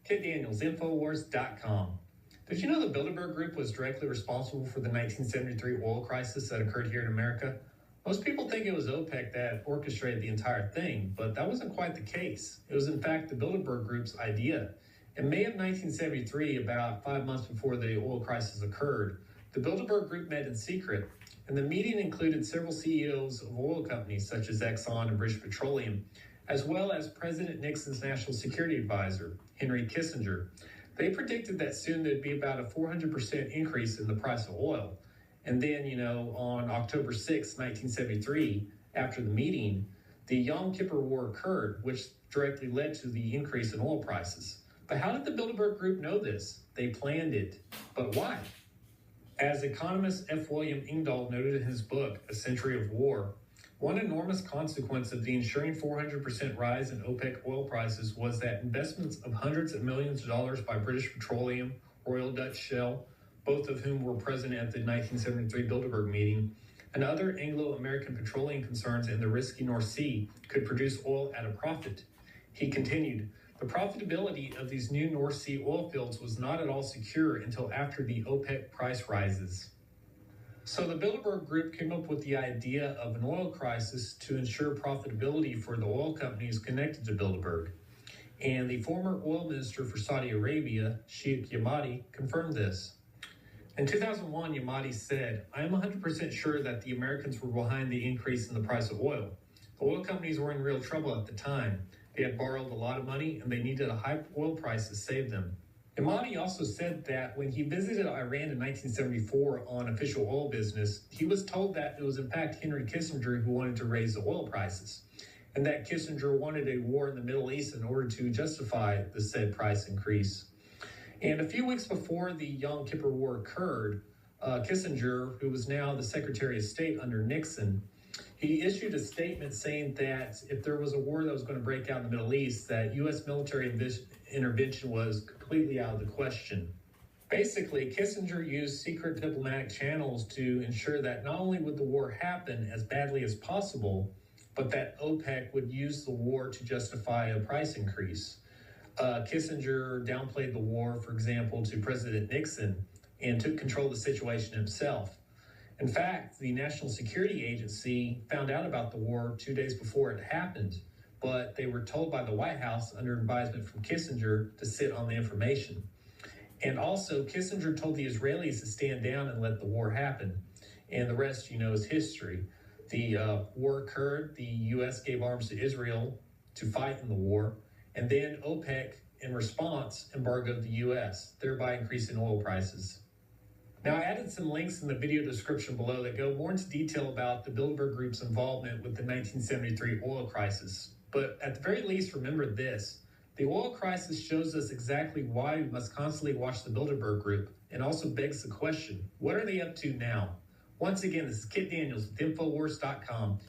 Kit Daniels, Infowars.com. Did you know the Bilderberg Group was directly responsible for the 1973 oil crisis that occurred here in America? Most people think it was OPEC that orchestrated the entire thing, but that wasn't quite the case. It was in fact the Bilderberg Group's idea. In May of 1973, about 5 months before the oil crisis occurred, the Bilderberg Group met in secret, and the meeting included several CEOs of oil companies such as Exxon and British Petroleum, as well as President Nixon's National Security Advisor, Henry Kissinger. They predicted that soon there'd be about a 400% increase in the price of oil. And then, on October 6, 1973, after the meeting, the Yom Kippur War occurred, which directly led to the increase in oil prices. But how did the Bilderberg Group know this? They planned it. But why? As economist F. William Engdahl noted in his book, A Century of War, one enormous consequence of the ensuring 400% rise in OPEC oil prices was that investments of hundreds of millions of dollars by British Petroleum, Royal Dutch Shell, both of whom were present at the 1973 Bilderberg meeting, and other Anglo-American petroleum concerns in the risky North Sea could produce oil at a profit. He continued, the profitability of these new North Sea oil fields was not at all secure until after the OPEC price rises. So the Bilderberg Group came up with the idea of an oil crisis to ensure profitability for the oil companies connected to Bilderberg. And the former oil minister for Saudi Arabia, Sheikh Yamadi, confirmed this. In 2001, Yamadi said, I am 100% sure that the Americans were behind the increase in the price of oil. The oil companies were in real trouble at the time. They had borrowed a lot of money and they needed a high oil price to save them. Yamadi also said that when he visited Iran in 1974 on official oil business, he was told that it was in fact Henry Kissinger who wanted to raise the oil prices, and that Kissinger wanted a war in the Middle East in order to justify the said price increase. And a few weeks before the Yom Kippur War occurred, Kissinger, who was now the Secretary of State under Nixon, he issued a statement saying that if there was a war that was going to break out in the Middle East, that U.S. military intervention was completely out of the question. Basically, Kissinger used secret diplomatic channels to ensure that not only would the war happen as badly as possible, but that OPEC would use the war to justify a price increase. Kissinger downplayed the war, for example, to President Nixon and took control of the situation himself. In fact, the National Security Agency found out about the war 2 days before it happened, but they were told by the White House under advisement from Kissinger to sit on the information. And also, Kissinger told the Israelis to stand down and let the war happen. And the rest, is history. The war occurred, the U.S. gave arms to Israel to fight in the war, and then OPEC, in response, embargoed the U.S., thereby increasing oil prices. Now, I added some links in the video description below that go more into detail about the Bilderberg Group's involvement with the 1973 oil crisis. But at the very least, remember this. The oil crisis shows us exactly why we must constantly watch the Bilderberg Group, and also begs the question, what are they up to now? Once again, this is Kit Daniels with Infowars.com.